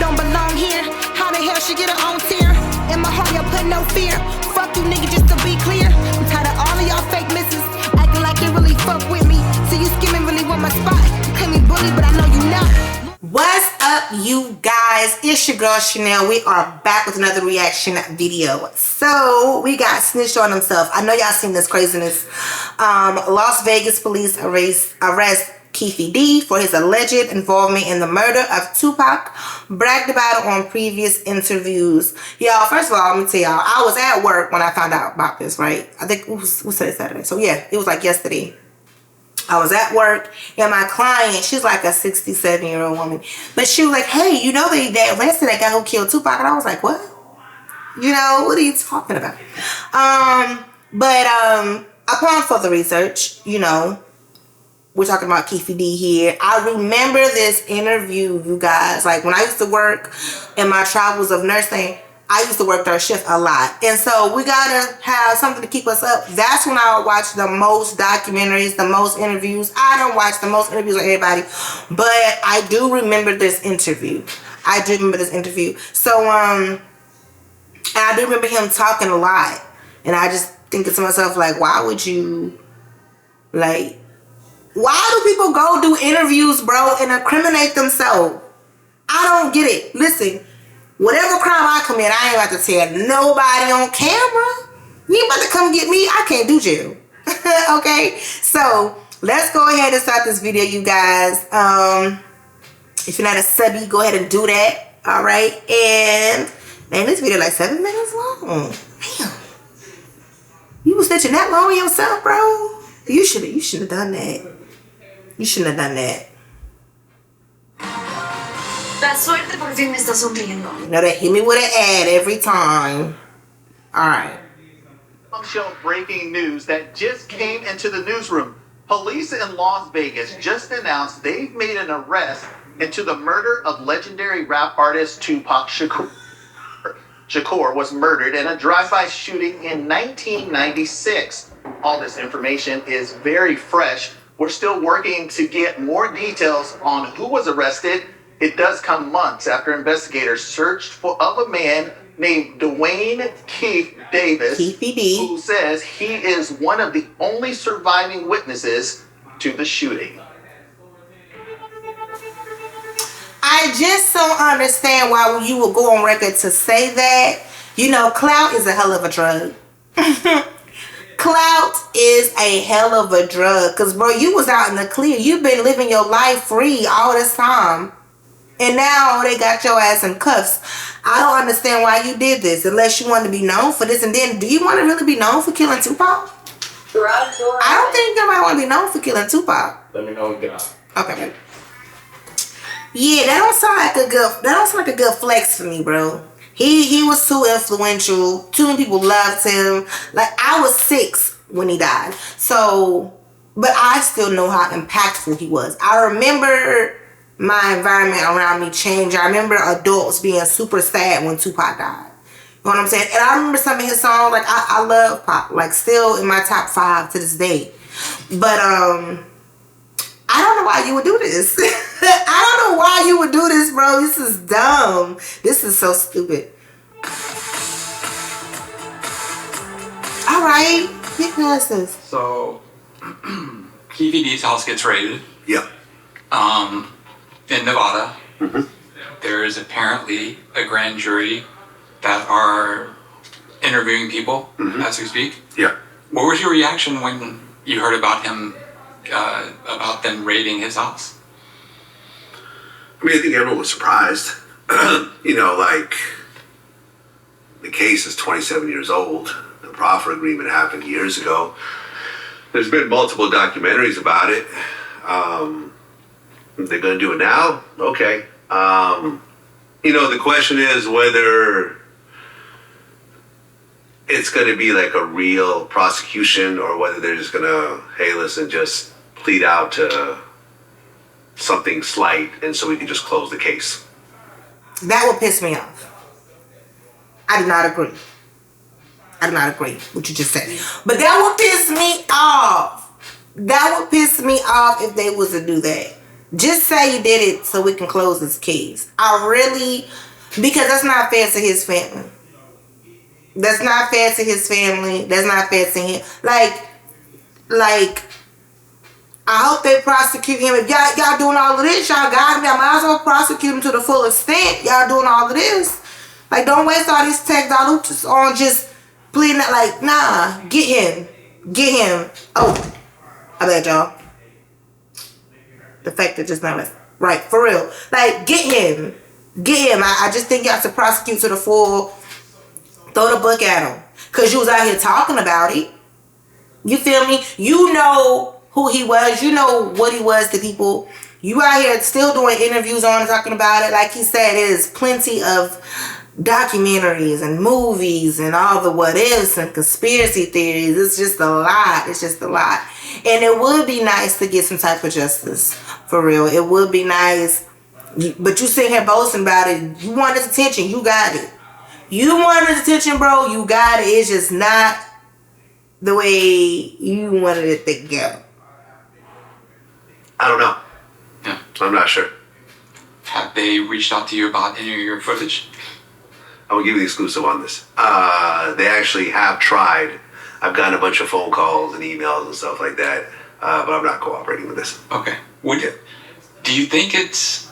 don't belong here. How the hell she get her own tear? In my heart, y'all put no fear. Fuck you, nigga, just to be clear. I'm tired of all of y'all fake misses, acting like you really fuck with me. So you skimming really want my spot. You claim me bully, but I know you not. What's up, you guys? It's your girl Chanel. We are back with another reaction video. So we got snitched on himself. I know y'all seen this craziness. Las Vegas police arrest Keefe D for his alleged involvement in the murder of Tupac. Bragged about it on previous interviews. Y'all, first of all, let me tell y'all, I was at work when I found out about this, right? I think it was Saturday. So yeah, it was like yesterday. I was at work and my client, she's like a 67-year-old woman, but she was like, hey, you know they arrested that guy who killed Tupac. And I was like, what? You know, what are you talking about? Upon further research, you know, we're talking about Keefe D here. I remember this interview, you guys. Like when I used to work in my travels of nursing, I used to work third shift a lot. And so we gotta have something to keep us up. That's when I would watch the most documentaries, the most interviews. I don't watch the most interviews of everybody, but I do remember this interview. So, I do remember him talking a lot. And I just thinking to myself, like, why would you, like, why do people go do interviews, bro, and incriminate themselves? I don't get it. Listen. Whatever crime I commit, I ain't about to tell nobody on camera. You ain't about to come get me. I can't do jail. Okay? So, let's go ahead and start this video, you guys. If you're not a subby, go ahead and do that. Alright? And, man, this video like 7 minutes long. Damn. You was snitching that long yourself, bro? You should have done that. You shouldn't have done that. La suerte por fin me está sonriendo. You know, they hit me with an ad every time. Alright. Bombshell breaking news that just came into the newsroom. Police in Las Vegas just announced they've made an arrest into the murder of legendary rap artist Tupac Shakur. Shakur was murdered in a drive-by shooting in 1996. All this information is very fresh. We're still working to get more details on who was arrested. It does come months after investigators searched of a man named Dwayne Keefe Davis, who says he is one of the only surviving witnesses to the shooting. I just don't understand why you would go on record to say that. You know, clout is a hell of a drug. Clout is a hell of a drug. Because, bro, you was out in the clear. You've been living your life free all this time. And now they got your ass in cuffs. I don't understand why you did this unless you wanted to be known for this. And then, do you want to really be known for killing Tupac? I don't think nobody want to be known for killing Tupac. Let me know when you get out. Okay, baby. Yeah, that don't sound like a good flex for me, bro. He was too influential. Too many people loved him. Like, I was 6 when he died. So, but I still know how impactful he was. I remember my environment around me changed. I remember adults being super sad when Tupac died. You know what I'm saying? And I remember some of his songs. Like, I love pop. Like, still in my top 5 to this day. But, I don't know why you would do this. I don't know why you would do this, bro. This is dumb. This is so stupid. Alright. Get past this. So, Keefe D's house gets raided. Yeah. In Nevada. Mm-hmm. There is apparently a grand jury that are interviewing people as we speak. Yeah. What was your reaction when you heard about him, about them raiding his house? I mean, I think everyone was surprised. You know, like, the case is 27 years old. The proffer agreement happened years ago. There's been multiple documentaries about it. They're going to do it now? Okay. You know, the question is whether it's going to be like a real prosecution or whether they're just going to, hey, listen, just plead out to something slight and so we can just close the case. That would piss me off. I do not agree. I do not agree with what you just said. But that would piss me off. That would piss me off if they was to do that. Just say you did it so we can close this case. Because that's not fair to his family. That's not fair to his family. That's not fair to him. Like, I hope they prosecute him. If y'all doing all of this, y'all got him. Y'all might as well prosecute him to the full extent. Y'all doing all of this. Like, don't waste all these tax dollars on just pleading that. Like, nah, get him. Get him. Oh, I bet y'all. The fact that just not right, for real. Like, get him. Get him. I just think y'all should prosecute to the full. Throw the book at him. Because you was out here talking about it. You feel me? You know who he was. You know what he was to people. You out here still doing interviews on and talking about it. Like he said, there's plenty of documentaries and movies and all the what ifs and conspiracy theories. It's just a lot. It's just a lot. And it would be nice to get some type of justice. For real. It would be nice. But you sitting here boasting about it. You want his attention. You got it. You want his attention, bro. You got it. It's just not the way you wanted it to go. I don't know. Yeah. I'm not sure. Have they reached out to you about any of your footage? I will give you the exclusive on this. They actually have tried. I've gotten a bunch of phone calls and emails and stuff like that, but I'm not cooperating with this. Okay. Do you think it's...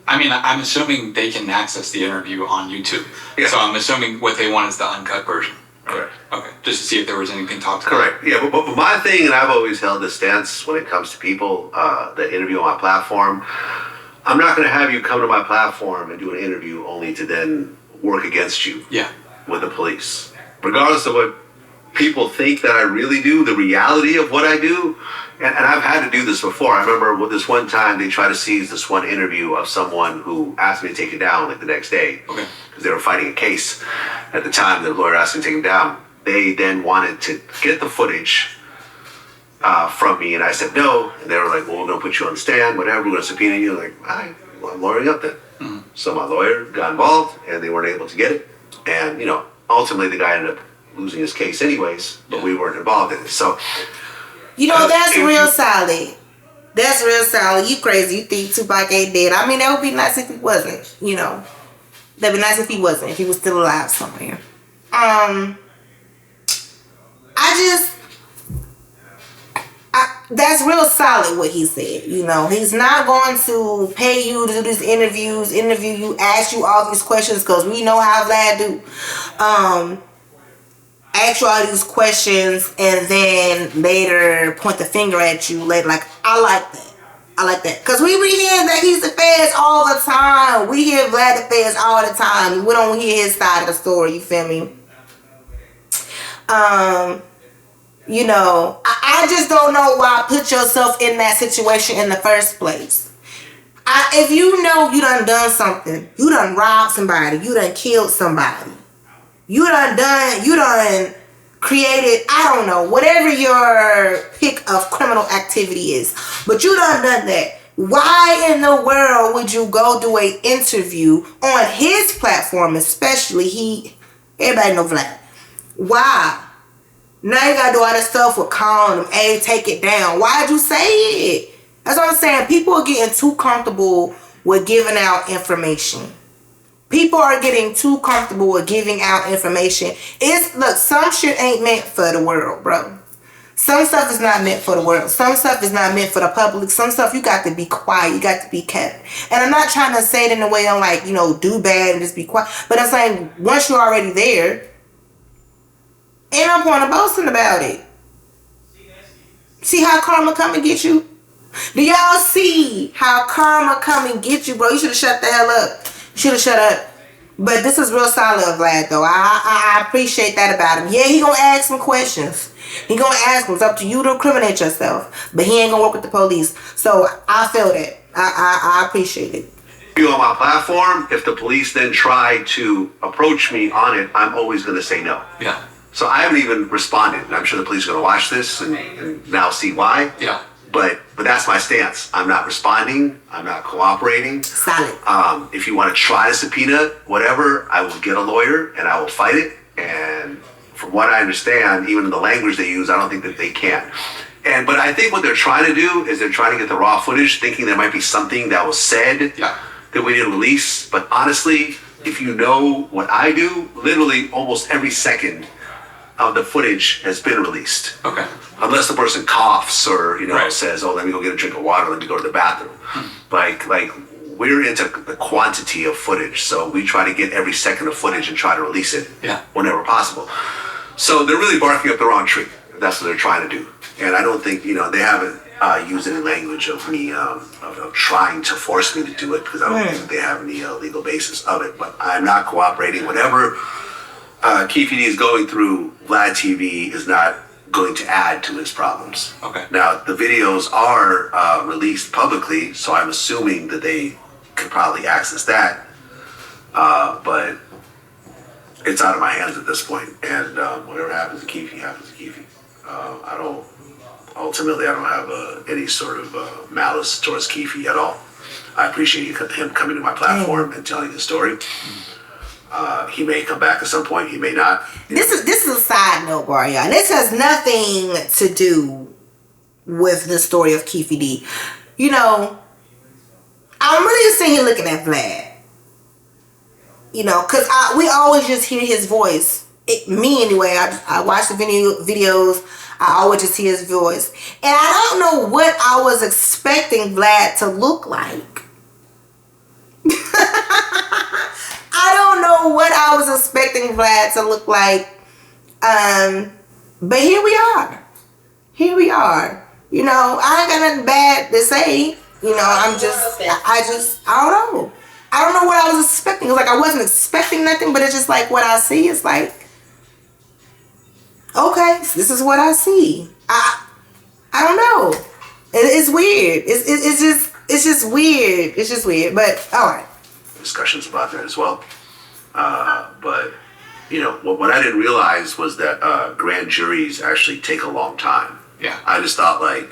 I mean, I'm assuming they can access the interview on YouTube. Yeah. So I'm assuming what they want is the uncut version. Correct. Okay. Just to see if there was anything talked about. Correct. Yeah, but my thing, and I've always held this stance when it comes to people that interview on my platform, I'm not going to have you come to my platform and do an interview only to then work against you. Yeah. With the police. Regardless of what people think that I really do, the reality of what I do, and I've had to do this before. I remember this one time they tried to seize this one interview of someone who asked me to take it down like the next day. Okay. Because they were fighting a case. At the time, the lawyer asked me to take him down. They then wanted to get the footage from me, and I said no. And they were like, well, we're going to put you on the stand, whatever, we're going to subpoena you. I'm like, all right, well, I'm lawyering up then. Mm-hmm. So my lawyer got involved, and they weren't able to get it. And, ultimately the guy ended up losing his case anyways, but we weren't involved in it. So, that's real solid. That's real solid. You crazy. You think Tupac ain't dead. I mean, that would be nice if he wasn't, That'd be nice if he wasn't, if he was still alive somewhere. That's real solid what he said. He's not going to pay you to do these interview you, ask you all these questions, because we know how Vlad do. Ask you all these questions and then later point the finger at you later. Like, I like that. Because we hear that he's the feds all the time. We hear Vlad the feds all the time. We don't hear his side of the story. You feel me? I just don't know why put yourself in that situation in the first place. If you know you done something, you done robbed somebody, you done killed somebody, you done created, I don't know, whatever your pick of criminal activity is, but you done that. Why in the world would you go do an interview on his platform, especially everybody know Vlad? Why? Now you gotta do all this stuff with calling them, hey, take it down. Why'd you say it? That's what I'm saying. People are getting too comfortable with giving out information. People are getting too comfortable with giving out information. Look, some shit ain't meant for the world, bro. Some stuff is not meant for the world. Some stuff is not meant for the public. Some stuff you got to be quiet. You got to be kept. And I'm not trying to say it in a way I'm like, do bad and just be quiet. But I'm saying once you're already there, ain't no point of boasting about it. See how karma come and get you? Do y'all see how karma come and get you, bro? You should have shut the hell up. You should have shut up. But this is real solid of Vlad, though. I appreciate that about him. Yeah, he gonna ask some questions. He gonna ask them. It's up to you to incriminate yourself. But he ain't gonna work with the police. So I feel that. I appreciate it. You on my platform, if the police then try to approach me on it, I'm always gonna say no. Yeah. So I haven't even responded. And I'm sure the police are gonna watch this and now see why. Yeah. But that's my stance. I'm not responding. I'm not cooperating. Solid. If you want to try to subpoena whatever, I will get a lawyer and I will fight it. And from what I understand, even in the language they use, I don't think that they can. But I think what they're trying to do is they're trying to get the raw footage, thinking there might be something that was said that we didn't release. But honestly, if you know what I do, literally almost every second of the footage has been released. Okay. Unless the person coughs or says, "Oh, let me go get a drink of water. Let me go to the bathroom." Like we're into the quantity of footage, so we try to get every second of footage and try to release it whenever possible. So they're really barking up the wrong tree. That's what they're trying to do. And I don't think, they haven't used any language of me of trying to force me to do it, because I don't think they have any legal basis of it. But I'm not cooperating. Whatever Keefe is going through, Vlad TV is not going to add to his problems. Okay. Now, the videos are released publicly, so I'm assuming that they could probably access that. But it's out of my hands at this point. And whatever happens to Keefe happens to Keefe. Ultimately, I don't have any sort of malice towards Keefe at all. I appreciate him coming to my platform and telling his story. He may come back at some point. He may not. This is a side note, bro, y'all. This has nothing to do with the story of Keefe D. I'm really just sitting here looking at Vlad. Because we always just hear his voice. Me anyway. I watch the videos. I always just hear his voice. And I don't know what I was expecting Vlad to look like. I don't know what I was expecting Vlad to look like. But here we are. I ain't got nothing bad to say. I don't know. I don't know what I was expecting. It's like I wasn't expecting nothing, but it's just like what I see is like, okay, this is what I see. I don't know. It's weird. It's just weird. It's just weird. But all right. Discussions about that as well. But what I didn't realize was that grand juries actually take a long time. Yeah. I just thought I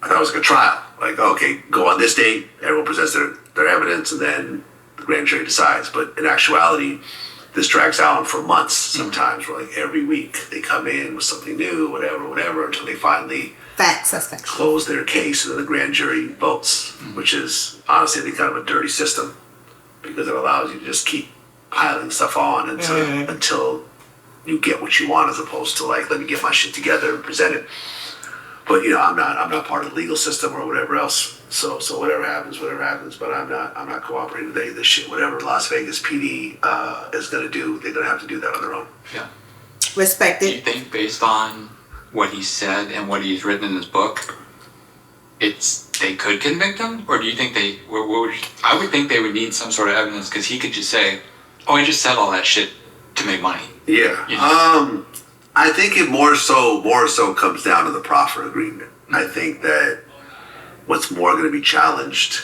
thought it was like a trial. Like, okay, go on this date, everyone presents their evidence, and then the grand jury decides. But in actuality, this drags out for months sometimes, where every week they come in with something new, whatever, until they finally close their case, and then the grand jury votes, which is honestly kind of a dirty system, because it allows you to just keep piling stuff on until you get what you want, as opposed to let me get my shit together and present it. But I'm not part of the legal system or whatever else. So whatever happens. But I'm not cooperating with any of this shit. Whatever Las Vegas PD is gonna do, they're gonna have to do that on their own. Yeah. Respect it. Do you think, based on what he said and what he's written in his book, they could convict him, or do you think I would think they would need some sort of evidence, because he could just say, "Oh, he just said all that shit to make money." Yeah. I think it more so comes down to the proffer agreement. I think that what's more going to be challenged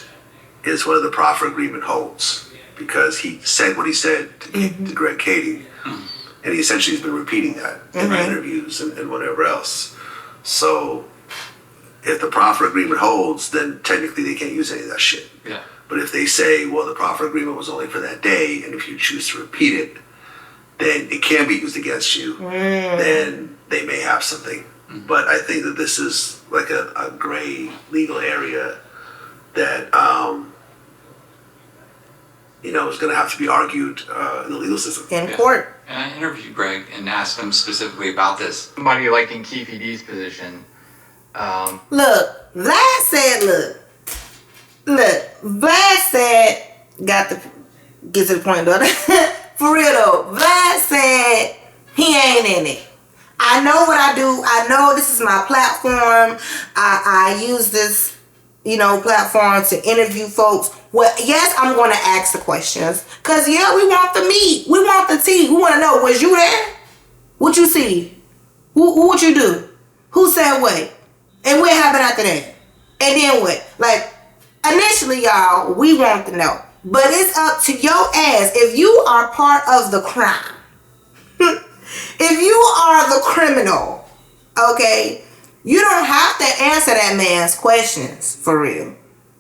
is whether the proffer agreement holds, because he said what he said to Greg Kading, and he essentially has been repeating that in interviews and whatever else. So if the proffer agreement holds, then technically they can't use any of that shit. Yeah. But if they say, well, the proffer agreement was only for that day, and if you choose to repeat it, then it can be used against you, then they may have something. But I think that this is like a gray legal area that, is going to have to be argued in the legal system. In court. And I interviewed Greg and asked him specifically about this. Somebody like in Keefe D's position. Look, Vlad said, Vlad said, get to the point, though. For real though, Vlad said he ain't in it. I know what I do. I know this is my platform. I use this, platform to interview folks. Well, yes, I'm going to ask the questions. Because, we want the meat. We want the tea. We want to know, was you there? What you see? What you do? Who said what? And what happened after that? And then what? Initially, y'all, we want to know. But it's up to your ass. If you are part of the crime, if you are the criminal, okay, you don't have to answer that man's questions, for real.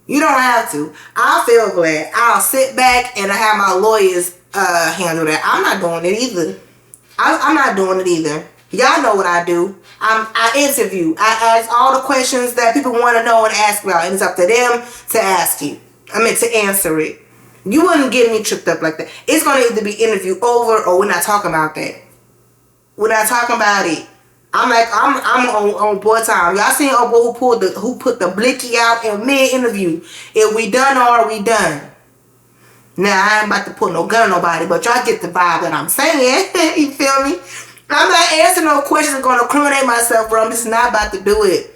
You don't have to. I feel glad. I'll sit back and have my lawyers handle that. I'm not doing it either. I'm not doing it either. Y'all know what I do. I interview. I ask all the questions that people want to know and ask about. And it's up to them to ask you. To answer it. You wouldn't get me tripped up like that. It's going to either be interview over or we're not talking about that. We're not talking about it. I'm on boy time. Y'all seen old boy who put the blicky out in mid-interview. If we done or are we done? Now, I ain't about to put no gun on nobody, but y'all get the vibe that I'm saying. You feel me? I'm not answering no questions. I'm going to incriminate myself, bro. I'm just not about to do it.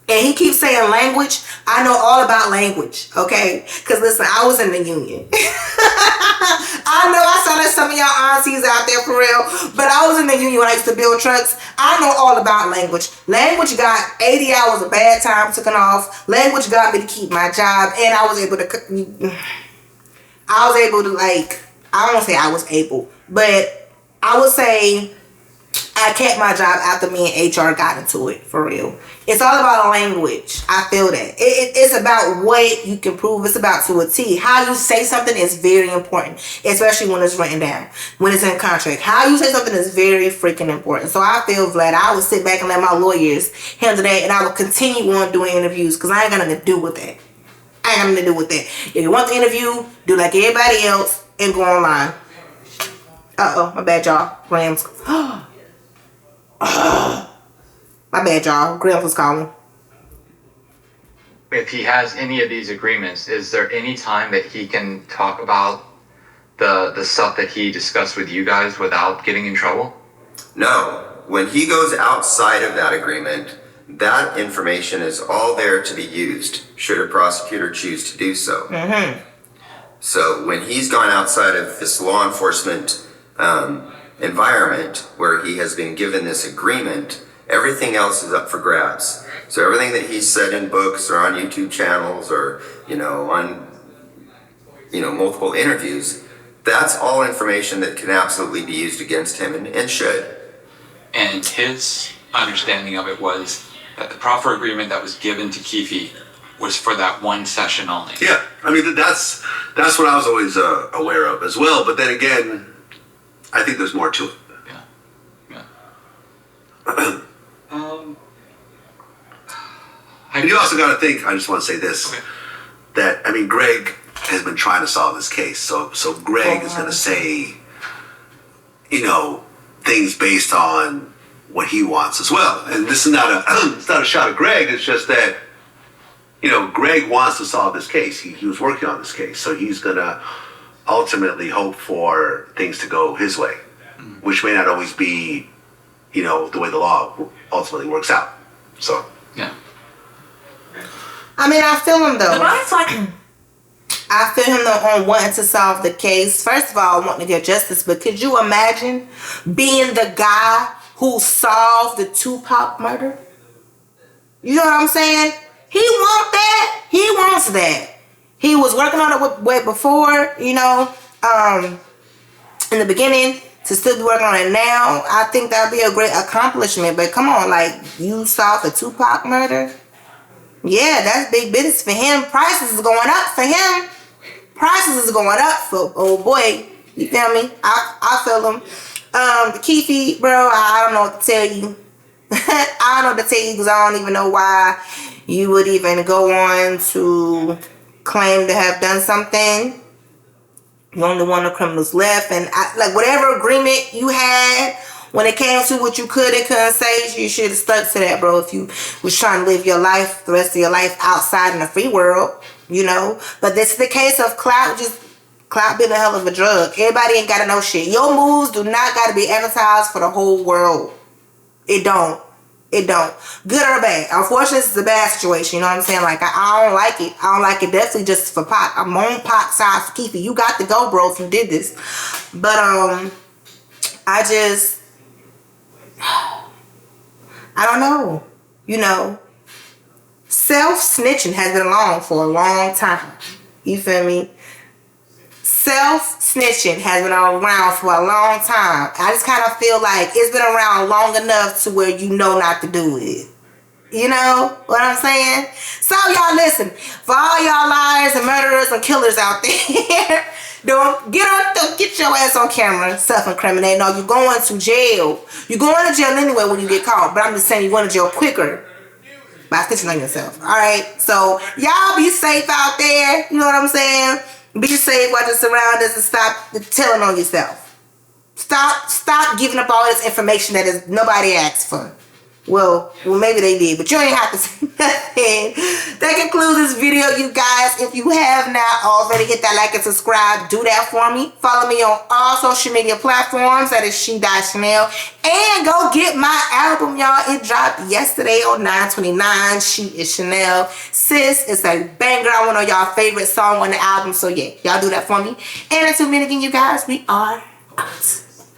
And he keeps saying language. I know all about language, okay? Because listen, I was in the union. I know I sound like some of y'all aunties out there for real, but I was in the union when I used to build trucks. I know all about language. Language got 80 hours of bad time taken off. Language got me to keep my job, and I was able to, like, I don't want to say I was able, but I would say I kept my job after me and HR got into it, for real. It's all about language. I feel that. It's about what you can prove. It's about to a T. How you say something is very important, especially when it's written down, when it's in a contract. How you say something is very freaking important. So I feel glad I would sit back and let my lawyers handle that, and I would continue on doing interviews because I ain't got nothing to do with that. I ain't got nothing to do with that. If you want the interview, do like everybody else and go online. Uh-oh, my bad, y'all. Rams. My bad, y'all. Graham was calling. If he has any of these agreements, is there any time that he can talk about the stuff that he discussed with you guys without getting in trouble? No. When he goes outside of that agreement, that information is all there to be used, should a prosecutor choose to do so. Mm-hmm. So when he's gone outside of this law enforcement environment where he has been given this agreement, everything else is up for grabs. So everything that he's said in books or on YouTube channels or, on, multiple interviews, that's all information that can absolutely be used against him and should. And his understanding of it was that the proffer agreement that was given to Keefe was for that one session only. Yeah, that's what I was always aware of as well. But then again, I think there's more to it. And you also got to think, I just want to say this, that, Greg has been trying to solve this case. So Greg is going to say, things based on what he wants as well. And this is it's not a shot at Greg. It's just that, Greg wants to solve this case. He was working on this case. So he's going to ultimately hope for things to go his way, which may not always be, the way the law ultimately works out. So. Yeah. I feel him though. I feel him though on wanting to solve the case. First of all, wanting to get justice, but could you imagine being the guy who solved the Tupac murder? You know what I'm saying? He wants that. He wants that. He was working on it way before, in the beginning. To still be working on it now, I think that would be a great accomplishment. But come on, you solved the Tupac murder? Yeah, that's big business for him. Prices is going up for him. Prices is going up for old boy. You feel me? I feel him. The Keefe, bro, I don't know what to tell you. I don't know what to tell you because I don't even know why you would even go on to claim to have done something. You're only one of the criminals left. And whatever agreement you had when it came to what you could and couldn't say, you should have stuck to that, bro. If you was trying to live your life, the rest of your life outside in the free world, But this is the case of clout. Clout being a hell of a drug. Everybody ain't got to know shit. Your moves do not got to be advertised for the whole world. It don't. Good or bad. Unfortunately, this is a bad situation. You know what I'm saying? I don't like it. I don't like it definitely just for Pac. I'm on Pac's side for Keefe. You got to go, bro, if you did this. But, I don't know. Self-snitching has been along for a long time. You feel me? Self-snitching has been around for a long time. I just kind of feel like it's been around long enough to where you know not to do it. You know what I'm saying? So y'all listen, for all y'all liars and murderers and killers out there, Don't get your ass on camera self-incriminating. No, you're going to jail. You're going to jail anyway when you get caught. But I'm just saying you're going to jail quicker by snitching on yourself. Alright? So y'all be safe out there. You know what I'm saying? Be safe, watch your surroundings, and stop telling on yourself. Stop giving up all this information that is nobody asked for. Well, maybe they did, but you ain't have to say nothing. That concludes this video, you guys. If you have not already, hit that like and subscribe. Do that for me. Follow me on all social media platforms. That is She.Chanel. And go get my album, y'all. It dropped yesterday on 9/29. She is Chanel. Sis, it's a banger. I want to know y'all favorite song on the album. So yeah, y'all do that for me. And until then again, you guys, we are out.